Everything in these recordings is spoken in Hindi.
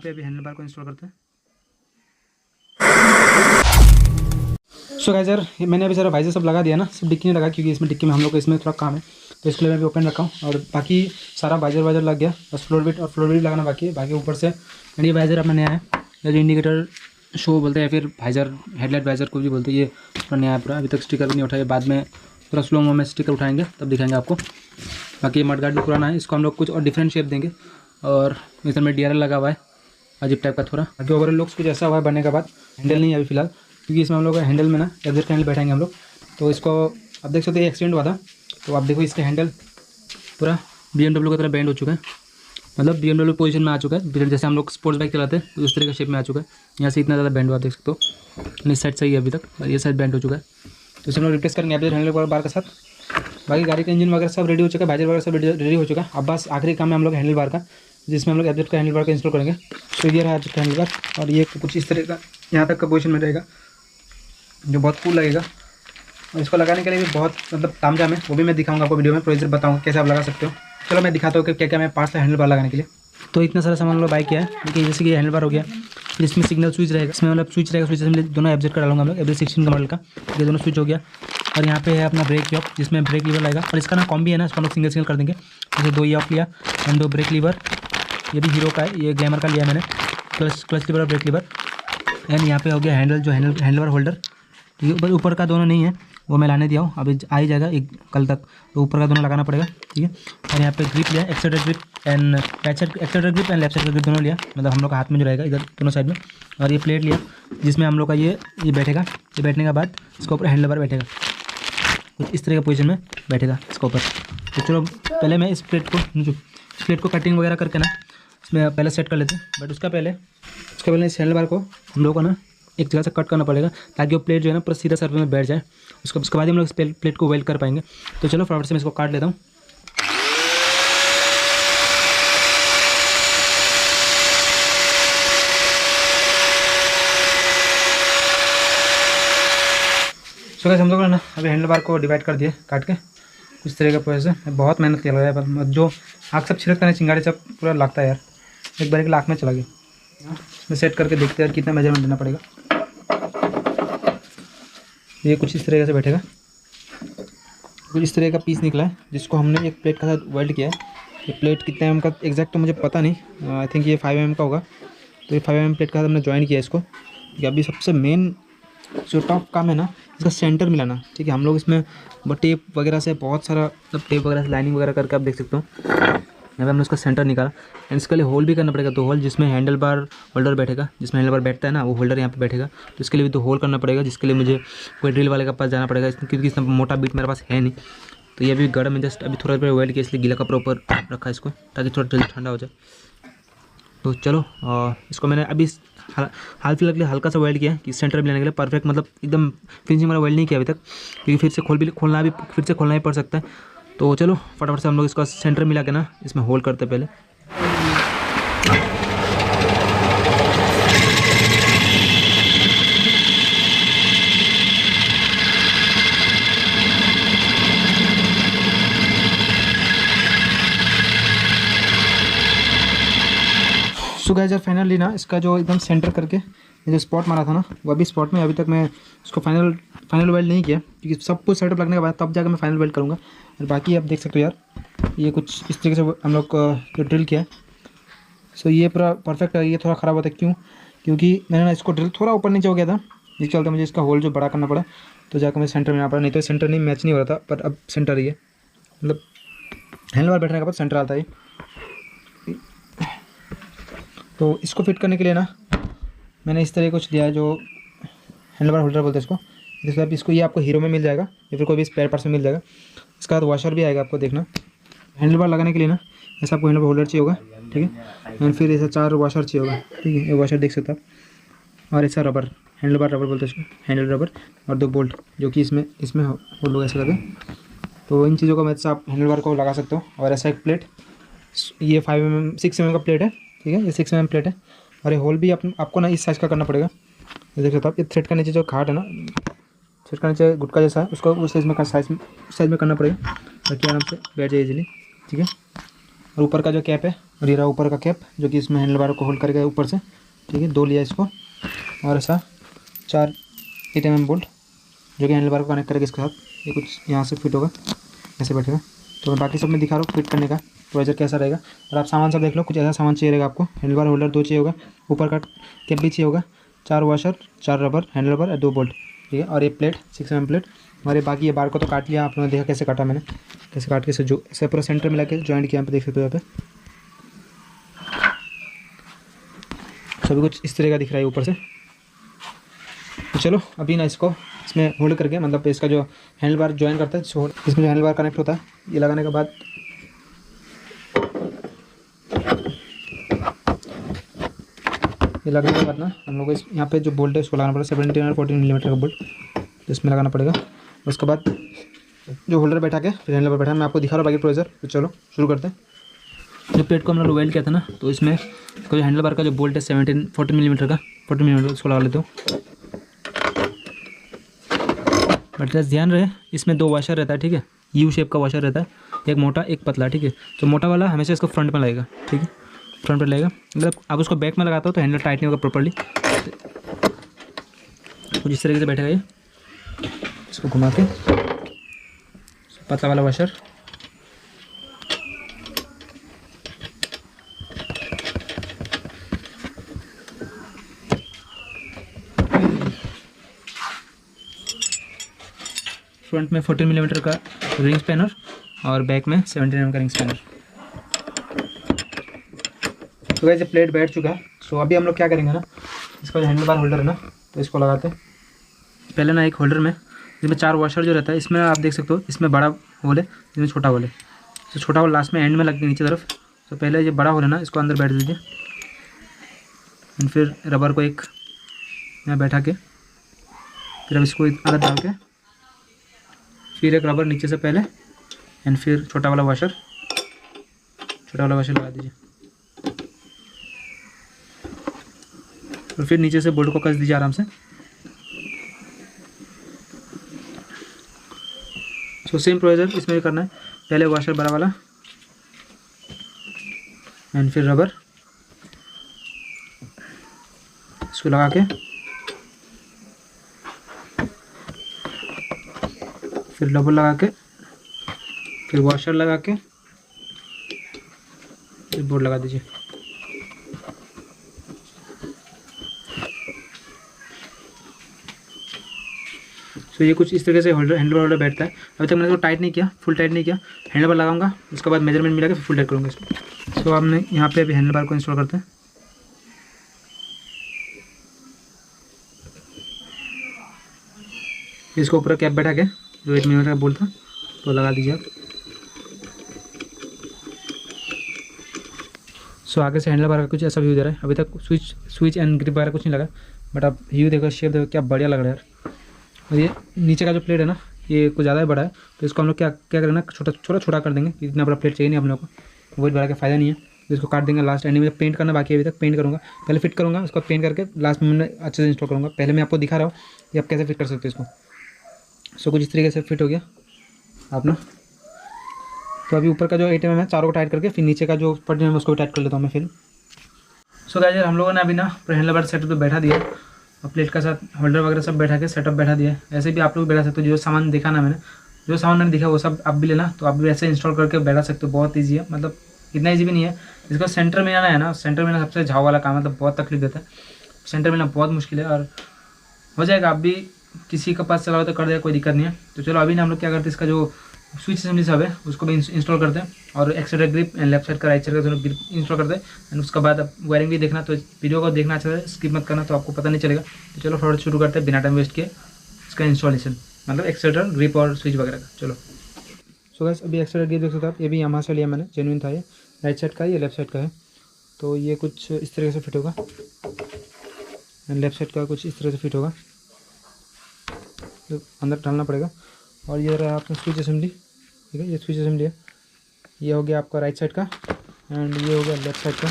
पे अभी हैंडल बार को इंस्टॉल करते हैं। सो गाइस यार मैंने अभी सारा वाइजर सब लगा दिया ना, सिर्फ डिक्की नहीं लगा क्योंकि इसमें डिक्की में हम लोग को इसमें थोड़ा काम है, तो इसके लिए मैं भी ओपन रखा हूँ। और बाकी सारा वाइजर लग गया, बस फ्लोर बिट लगाना बाकी है। बाकी ऊपर से एंड ये वाइजर अपना नया है, जो इंडिकेटर शो बोलते हैं, फिर वाइजर हेडलाइट वाइजर को भी बोलते हैं, ये पूरा नया है पूरा। अभी तक स्टिकर भी नहीं उठाया, बाद में पूरा स्लो में स्टिकर उठाएंगे तब दिखाएंगे आपको। बाकी मडगार्ड भी पुराना है, इसको हम लोग कुछ और डिफरेंट शेप देंगे। और इधर में DRL लगा हुआ है अजीब टाइप का थोड़ा। बाकी ओवरऑल लुक्स कुछ ऐसा हुआ है बनने के बाद। हैंडल नहीं है अभी फिलहाल, क्योंकि इसमें हम लोग हैंडल में ना एग्जैक्ट हैंडल बैठाएंगे हम लोग। तो इसको अब देख सकते हैं एक्सीडेंट हुआ था, तो आप देखो इसका हैंडल पूरा BMW की तरह बैंड हो चुका है, मतलब BMW पोजीशन में आ चुका है, जैसे हम लोग स्पोर्ट्स बाइक चलाते हैं उस तरह का शेप में आ चुका है। यहाँ से इतना ज़्यादा बैंड हुआ देख सकते हो। इस साइड सही है अभी तक, और ये साइड बैंड हो चुका है, तो इसे हम लोग रिप्लेस करेंगे एवरेज हैंडल बार के साथ। बाकी गाड़ी का इंजन वगैरह सब रेडी हो चुका है, वाइजर वगैरह सब रेडी हो चुका है। अब बस आखिरी काम है हम लोग हैंडल बार का, जिसमें हम लोग एब्जेक्ट का हैंडल बार का इंस्टॉल करेंगे। तो ये रहा एब्जेक्ट का हैंडल बार, और ये कुछ इस तरह का यहाँ तक का पोजीशन में रहेगा, जो बहुत कूल लगेगा। और इसको लगाने के लिए भी बहुत मतलब तामझाम है, वो भी मैं दिखाऊंगा आपको वीडियो में, प्रोसीजर बताऊँगा कैसे आप लगा सकते हो। चलो मैं दिखाता हूँ कि क्या क्या मैं पार्ट्स है हैंडल बार लगाने के लिए। तो इतना सारा सामान हम लोग बाई किया है, देखिए जैसे कि हैंडल बार हो गया, फिर इसमें सिग्नल स्विच रहेगा, इसमें मतलब स्विच रहेगा, स्विच में दोनों एब्जेक्ट कर डालूंगा हम लोग FZ16 का मॉडल का, ये दोनों स्विच हो गया। और यहाँ पे है अपना ब्रेक यॉक, जिसमें ब्रेक लीवर लगेगा, और इसका ना कॉम्बी है ना, इसको हम लोग सिंगल कर देंगे। जैसे 2 यॉक लिया एंड 2 ब्रेक लीवर, ये भी हीरो का है, ये ग्लैमर का लिया मैंने, क्लच लीवर और ब्रेक लीवर। एंड यहाँ पे हो गया हैंडल, जो हैंडल बार होल्डर, ये ऊपर का दोनों नहीं है, वो मैं लाने दिया हूँ, अभी आ ही जाएगा एक कल तक, तो ऊपर का दोनों लगाना पड़ेगा, ठीक है। और यहाँ पे ग्रिप लिया, accelerator grip and right side accelerator grip and left side का ग्रिप दोनों लिया, मतलब हम लोग का हाथ में जो रहेगा इधर दोनों साइड में। और ये प्लेट लिया, जिसमें हम लोग का ये बैठेगा, ये बैठने के बाद इसके ऊपर हैंडल बार बैठेगा, कुछ इस तरह के पोजीशन में बैठेगा इसके ऊपर। तो चलो पहले मैं इस प्लेट को कटिंग वगैरह करके ना इसमें पहले सेट कर लेते हैं। बट उसके पहले इस हैंडल बार को हम लोग को ना एक जगह से कट करना पड़ेगा, ताकि वो प्लेट जो है ना पूरा सीधा सर्फेस में बैठ जाए। उसके बाद ही हम लोग इस प्लेट को वेल्ड कर पाएंगे। तो चलो फटाफट से मैं इसको काट लेता हूँ। सो गाइस हम लोग ना अभी हैंडल बार को डिवाइड कर दिए काट के कुछ तरह का प्रोसेस है। बहुत मेहनत किया है, पर जो आग सब छिड़कता है चिंगारी सब पूरा लगता है यार, एक बार एक लाख में चला गया। इसमें सेट करके देखते हैं यार कितना मेजरमेंट देना पड़ेगा। ये कुछ इस तरह से बैठेगा, कुछ इस तरह का पीस निकला है, जिसको हमने एक प्लेट के साथ वेल्ड किया है। ये प्लेट कितने mm का एग्जैक्ट तो मुझे पता नहीं, आई थिंक ये 5 mm का होगा। तो ये 5 mm प्लेट के साथ हमने ज्वाइन किया इसको। अभी सबसे मेन जो टॉप काम है ना, इसका सेंटर मिलाना, ठीक है। हम लोग इसमें टेप वगैरह से बहुत सारा मतलब टेप वगैरह से लाइनिंग वगैरह करके आप देख सकते हो, यहाँ पे हमने उसका सेंटर निकाला। एंड इसके लिए होल भी करना पड़ेगा, 2 होल, जिसमें हैंडल बार होल्डर बैठेगा, जिसमें हैंडल बार बैठता है ना वो होल्डर यहाँ पे बैठेगा। तो इसके लिए भी 2 होल करना पड़ेगा, जिसके लिए मुझे कोई ड्रिल वाले के पास जाना पड़ेगा, क्योंकि इतना मोटा बीट मेरे पास है नहीं। तो ये भी गड़ में जस्ट अभी थोड़ा देर वेल्ड किया, इसलिए गीला कपड़ा ऊपर रखा इसको, ताकि थोड़ा जल्दी ठंडा हो जाए। तो चलो इसको मैंने अभी हाल फिलहाल के लिए हल्का सा वेल्ड किया कि सेंटर मिलाने के लिए परफेक्ट, मतलब एकदम फिनिशिंग वाला वेल्ड नहीं किया अभी तक, क्योंकि फिर से खोलना ही पड़ सकता है। तो चलो फटाफट से हम लोग इसका सेंटर मिला के ना इसमें होल करते पहले। सो गाइस यार फाइनली ना इसका जो एकदम सेंटर करके ये जो स्पॉट मारा था ना, वो अभी स्पॉट में, अभी तक मैं इसको फाइनल वेल्ड नहीं किया, क्योंकि सब कुछ सेटअप लगने के बाद तब जाकर मैं फाइनल वेल्ड करूँगा। और बाकी आप देख सकते हो यार, ये कुछ इस तरीके से हम लोग जो ड्रिल किया है, सो ये पूरा परफेक्ट है। ये थोड़ा ख़राब होता है, क्योंकि मैंने ना इसको ड्रिल थोड़ा ऊपर नीचे हो गया था, जिसके चलते मुझे इसका होल जो बड़ा करना पड़ा, तो जाकर मुझे सेंटर में आना पड़ा, नहीं तो सेंटर नहीं मैच नहीं हो रहा था। पर अब सेंटर ही है, मतलब हैंडल बार बैठने के बाद सेंटर आता है। तो इसको फिट करने के लिए ना मैंने इस तरह कुछ दिया है, जो हैंडल बार होल्डर बोलते हैं इसको। जैसे आप इसको, ये आपको हीरो में मिल जाएगा या फिर कोई भी स्पेयर पार्ट्स में मिल जाएगा। इसका बाद वॉशर भी आएगा आपको देखना। हैंडल बार लगाने के लिए ना ऐसा आपको हैंडल बार होल्डर चाहिए होगा, ठीक है। एंड फिर ऐसा 4 वॉशर चाहिए होगा, ठीक है। ये वॉशर देख सकते हो आप, और ऐसा रबर, हैंडल बार रबर बोलते हैं इसको, हैंडल रबर, और 2 बोल्ट जो कि इसमें होल्ड होगा ऐसा करके। तो इन चीज़ों का मैं आप हैंडल बार को लगा सकते हो। और ऐसा एक प्लेट, ये 6 mm का प्लेट है, ठीक है। ये 6 mm प्लेट है, और ये होल भी आपको ना इस साइज़ का करना पड़ेगा। ये देख सकते हो आप, ये थ्रेड का नीचे जो घाट है ना, थ्रेड का नीचे गुटका जैसा है, उसको उस साइज़ में करना पड़ेगा, ताकि आराम से बैठ जाए इजीली, ठीक है। और ऊपर का जो कैप है और ये रहा ऊपर का कैप जो कि इसमें हैंडल बार को होल्ड करके ऊपर से, ठीक है। 2 लिया इसको, और ऐसा 4 8 mm बोल्ट जो कि हैंडल बार को कनेक्ट करेगा इसके साथ। ये कुछ यहाँ से फिट होगा, ऐसे बैठेगा। तो मैं बाकी सब में दिखा रहा हूँ फिट करने का प्रोसीजर कैसा रहेगा। और आप सामान सब देख लो, कुछ ऐसा सामान चाहिए रहेगा आपको। हैंडल बार होल्डर 2 चाहिए होगा, ऊपर का कैप भी चाहिए होगा, 4 वॉशर, 4 रबर, हैंडल रबर और 2 बोल्ट, ठीक है। और ये प्लेट 6 mm प्लेट। और ये बाकी ये बार को तो काट लिया आप लोगों ने, देखा कैसे काटा मैंने, कैसे काट के जो इसे पूरा सेंटर में लाके जॉइंट किया, यहाँ पे देख सकते हो। यहाँ पे सभी कुछ इस तरह का दिख रहा है ऊपर से। तो चलो अभी ना इसको इसमें होल्ड करके, मतलब इसका जो हैंडल बार ज्वाइन करता है, इसमें जो हैंडल बार कनेक्ट होता है, ये लगाने के बाद ये लगने के बाद ना हम लोग को इस यहाँ पे जो बोल्ट है उसको लगाना पड़ेगा, 17 और 14 mm का बोल्ट इसमें लगाना पड़ेगा। उसके बाद जो होल्डर बैठा के फिर हैंडल बार बैठा, मैं आपको दिखा रहा हूँ बाकी प्रोसीजर। तो चलो शुरू करते हैं। जो प्लेट को हम लोग वेल्ड किया था ना, तो इसमें जो हैंडल बार का जो बोल्ट है 14 mm का, 14 mm उसको लगा लेते हो। बट ध्यान रहे इसमें 2 वॉशर रहता है, ठीक है। यू शेप का वॉशर रहता है, एक मोटा एक पतला, ठीक है। तो मोटा वाला हमेशा इसको फ्रंट में लगेगा, ठीक है, फ्रंट पे लगेगा। मतलब आप उसको बैक में लगाते हो तो हैंडल टाइट नहीं होगा प्रॉपर्ली। कुछ इस तरीके से बैठेगा ये। इसको घुमा के पतला वाला वॉशर, फ्रंट में 14 mm का रिंग स्पैनर और बैक में 17 mm का रिंग स्पैनर। तो वैसे प्लेट बैठ चुका है। सो अभी हम लोग क्या करेंगे ना, इसका जो हैंडल बार होल्डर है ना, तो इसको लगाते हैं। पहले ना एक होल्डर में जिसमें 4 वॉशर जो रहता है, इसमें आप देख सकते हो इसमें बड़ा होल है, इसमें छोटा होल है। तो छोटा होल लास्ट में एंड में लगता है नीचे तरफ। तो पहले ये बड़ा होल है ना, इसको अंदर बैठ दीजिए, एंड फिर रबर को एक यहाँ बैठा के, फिर अब इसको अलग डाल के, फिर एक रबर नीचे से पहले, एंड फिर छोटा वाला वॉशर लगा दीजिए, और फिर नीचे से बोल्ट को कस दीजिए आराम से। सो सेम प्रोसीजर इसमें भी करना है। पहले वॉशर बड़ा वाला, एंड फिर रबर, इसको लगा के, फिर रबर लगा के, फिर वॉशर लगा के, फिर बोर्ड लगा दीजिए। तो ये कुछ इस तरीके से हैंडल बार बैठता है। अभी तक मैंने इसको टाइट नहीं किया, फुल टाइट नहीं किया। हैंडल बार लगाऊंगा, उसके बाद मेजरमेंट मिला के फिर फुल टाइट करूँगा इसको। तो हमने यहाँ पे अभी हैंडल बार को इंस्टॉल करते हैं। इसको ऊपर कैप बैठा के जो 8 mm का बोल्ट था तो लगा दीजिए आप। सो आगे से हैंडल बार का कुछ ऐसा व्यू दे रहा है। अभी तक स्विच एंड ग्रिप वगैरह कुछ नहीं लगा, बट आप व्यू देखो, शेप देखो, क्या बढ़िया लग रहा है यार। और ये नीचे का जो प्लेट है ना, ये कुछ ज़्यादा ही बड़ा है, तो इसको हम लोग क्या करेंगे ना, छोटा कर देंगे। इतना बड़ा प्लेट चाहिए नहीं हम लोग को, वही बड़ा का फ़ायदा नहीं है। तो इसको काट देंगे। लास्ट एंड में पेंट करना बाकी है, अभी तक पेंट करूँगा। पहले फिट करूँगा, उसको पेंट करके लास्ट में मैं अच्छे से इंस्टॉल करूँगा। पहले मैं आपको दिखा रहा हूँ कि आप कैसे फिट कर सकते हो इसको। सो कुछ इस तरीके से फिट हो गया आप ना। तो अभी ऊपर का जो 8 mm है, चारों को टाइट करके फिर नीचे का जो पट्टी है उसको टाइट कर लेता हूँ मैं फिर। सो गाइस हम लोगों ने अभी ना हैंडल बार सेटअप तो बैठा दिया, और प्लेट का साथ होल्डर वगैरह सब बैठा के सेटअप बैठा दिया। ऐसे भी आप लोग बैठा सकते हो। जो सामान दिखा ना मैंने, जो सामान मैंने दिखा वो सब आप भी लेना, तो आप भी ऐसे इंस्टॉल करके बैठा सकते हो। बहुत ईजी है, मतलब इतना ईजी भी नहीं है। इसको सेंटर में आना है ना, सेंटर में आना सबसे झाव वाला काम है, मतलब बहुत तकलीफ देता है। सेंटर में आना बहुत मुश्किल है, और हो जाएगा। आप भी किसी के पास चलाओ तो कर देगा, कोई दिक्कत नहीं है। तो चलो अभी ना हम लोग क्या करते हैं, इसका जो स्विच असेंबली सब है उसको भी इंस्टॉल करते हैं, और extra grip and left side का राइट साइड का दोनों ग्रिप इंस्टॉल करते हैं। एंड उसके बाद अब वायरिंग भी देखना, तो वीडियो को देखना अच्छा है, स्किप मत करना, तो आपको पता नहीं चलेगा। तो चलो फटाफट शुरू करते हैं बिना टाइम वेस्ट किए इसका इंस्टॉलेशन, मतलब एक्सट्रा ग्रिप और स्विच वगैरह का। चलो सो गाइस अभी एक्सट्रा ग्रिप देख सकते हो आप, ये भी यहाँ से लिया मैंने, जेन्युइन था ये। राइट साइड का है, ये लेफ्ट साइड का है। तो ये कुछ इस तरीके से फिट होगा, एंड लेफ्ट साइड का कुछ इस तरह से फिट होगा, तो अंदर डालना पड़ेगा। और ये रहा आपका स्विच असेंबली, ठीक है, ये स्विच असेंबली है। ये हो गया आपका राइट साइड का, एंड ये हो गया लेफ्ट साइड का।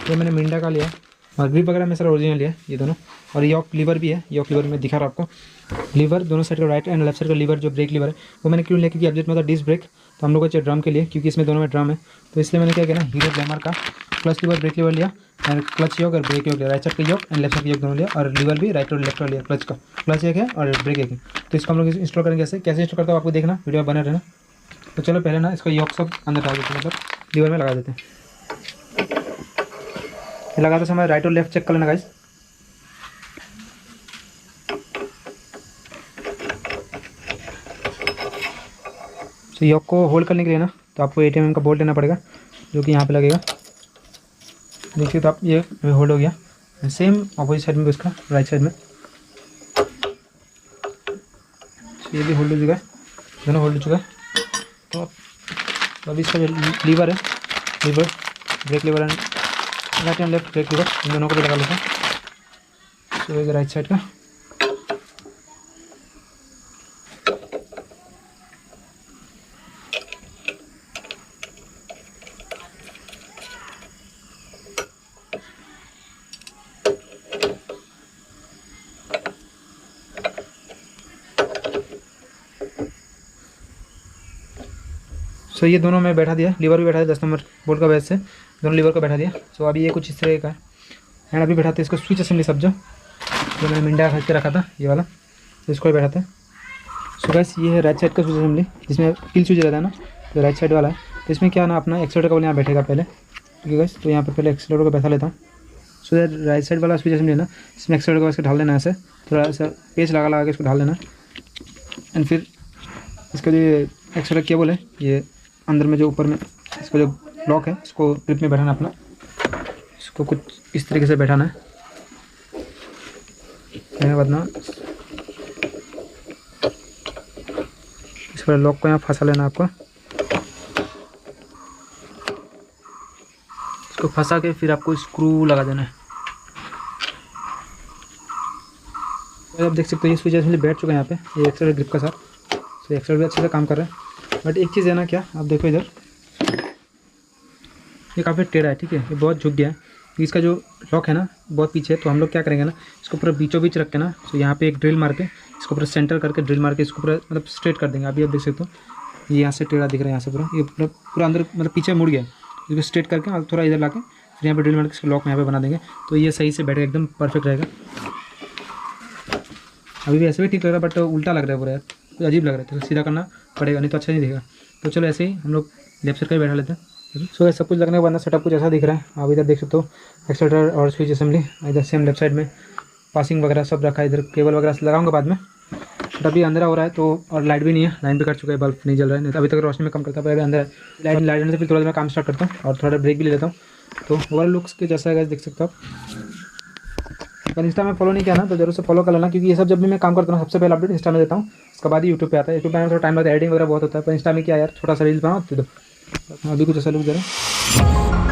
ये मैंने मिंडा का लिया, और ग्रिप वगैरह में सर ओरिजिनल लिया ये दोनों। और यॉक लीवर भी है, यॉक लीवर में दिखा रहा आपको। लीवर दोनों साइड का, राइट एंड लेफ्ट साइड का लीवर जो ब्रेक लीवर है वो मैंने क्यों लिया, क्योंकि अपडेट में था डिस्क ब्रेक, तो हम लोग को चाहिए ड्रम के लिए, क्योंकि इसमें दोनों में ड्रम है। तो इसलिए मैंने क्या किया ना, हीरो ग्लैमर का क्लच लीवर ब्रेक लीवर लिया और क्लच योग और ब्रेक योग लिया, राइट साइड का योग एंड लेफ्ट साइड का योग दोनों लिया, और लीवर भी राइट और लेफ्ट लिया, क्लच का क्लच एक है और ब्रेक एक है। तो इसको हम लोग इंस्टॉल करेंगे, कैसे इंस्टॉल करते हो आपको देखना, वीडियो बने रहना। तो चलो पहले ना इसको योग सब अंदर डाल देते हैं, मतलब लीवर में लगा देते हैं। लगाते समय राइट और लेफ्ट चेक कर लेना गाइस। तो योग को होल्ड करने के लिए ना तो आपको ATM का बोल्ट लेना पड़ेगा, जो कि यहाँ पे लगेगा। देखिए तो आप ये होल्ड हो गया, सेम अपोजिट साइड में भी उसका राइट साइड में ये भी होल्ड हो चुका है, दोनों होल्ड हो चुका है। तो अभी इसका जो लीवर है, lever brake lever and right and left brake lever, इन दोनों को भी लगा लेते हैं। तो ये राइट साइड का सो ये दोनों मैं बैठा दिया, लीवर भी बैठा दिया 10 नंबर बोल्ट का बेस से, दोनों लीवर को बैठा दिया। सो अभी ये कुछ इस तरह का है, एंड अभी बैठाते हैं इसको स्विच असेंबली सब जो मैंने मिंडा खरीद के रखा था ये वाला, तो इसको भी बैठाते हैं। सो गाइस ये है राइट साइड का स्विच असेंबली, जिसमें किल स्विच रहता है ना, तो राइट साइड वाला है। तो इसमें क्या ना अपना एक्सीलेटर का यहाँ बैठेगा पहले, ठीक है गाइस। तो यहाँ पर पहले एक्सीलेटर को बैठा लेता हूँ। सो यार राइट साइड वाला स्विच असेंबली है ना, इसमें एक्सीलेटर को इसको ढाल देना है, ऐसे थोड़ा सा पेच लगा के इसको ढाल देना, एंड फिर इसका जो एक्सीलेटर केबल है ये अंदर में जो ऊपर में इसका जो लॉक है इसको ग्रिप में बैठाना अपना, इसको कुछ इस तरीके से बैठाना है। मैंने बदना इस पर लॉक को यहाँ फंसा लेना आपको, इसको फंसा के फिर आपको स्क्रू लगा देना है। तो आप देख सकते हो ये स्विच असेंबली बैठ चुका है यहाँ पे, ये एक्सीलेटर ग्रिप का साथ। तो एक्सीलेटर भी अच्छे से काम कर रहा है, बट एक चीज़ है ना, क्या आप देखो इधर ये काफ़ी टेढ़ा है, ठीक है, ये बहुत झुक गया है। इसका जो लॉक है ना बहुत पीछे है, तो हम लोग क्या करेंगे ना, इसको पूरा बीचों बीच रख के ना, तो यहाँ पे एक ड्रिल मार के इसको पूरा सेंटर करके ड्रिल मार के इसको पूरा मतलब स्ट्रेट कर देंगे। अभी आप देख सकते हो ये यहाँ से टेढ़ा दिख रहा है, यहाँ से पूरा ये पूरा अंदर मतलब पीछे मुड़ गया, इसको स्ट्रेट करके और थोड़ा इधर ला के फिर यहाँ पर ड्रिल मार के इसको लॉक यहाँ पर बना देंगे, तो ये सही से बैठेगा, एकदम परफेक्ट रहेगा। अभी भी ऐसे भी ठीक लग रहा है, बट उल्टा लग रहा है पूरा यार, कुछ अजीब लग रहा है, तो सीधा करना पड़ेगा, नहीं तो अच्छा नहीं दिखेगा। तो चलो ऐसे ही हम लोग लेफ्ट साइड का बैठा लेते हैं। सो सब कुछ लगने के बाद सेटअप कुछ ऐसा दिख रहा है। आप इधर देख सकते हो एक्सीलेटर और स्विच असेंबली, इधर सेम लेफ्ट साइड में पासिंग वगैरह सब रखा है, इधर केबल वगैरह लगाऊंगा बाद में। बट अभी अंधेरा हो रहा है, तो और लाइट भी नहीं है, लाइन भी कट चुका है, बल्ब नहीं जल रहा है, नहीं तो अभी तक रोशनी में कम करता है, पर अभी अंदर लाइट लाइट से फिर थोड़ा देर में काम स्टार्ट करता हूँ और थोड़ा ब्रेक भी ले लेता हूँ। तो ओवरऑल लुक्स के जैसा है देख सकते हो आप। अगर इंस्टा में फॉलो नहीं किया ना तो जरूर से फॉलो कर लेना, क्योंकि ये सब जब भी मैं काम करता हूँ सबसे पहले अपडेट इंस्टा में देता हूँ, उसके बाद ही यूट्यूब पे आता है। यूट्यूब पे थोड़ा टाइम लगता है, एडिटिंग वगैरह बहुत होता है, पर इंस्टा में क्या यार छोटा सा रील बनाओ दे दो। अभी कुछ ऐसा लुक दे रहा है।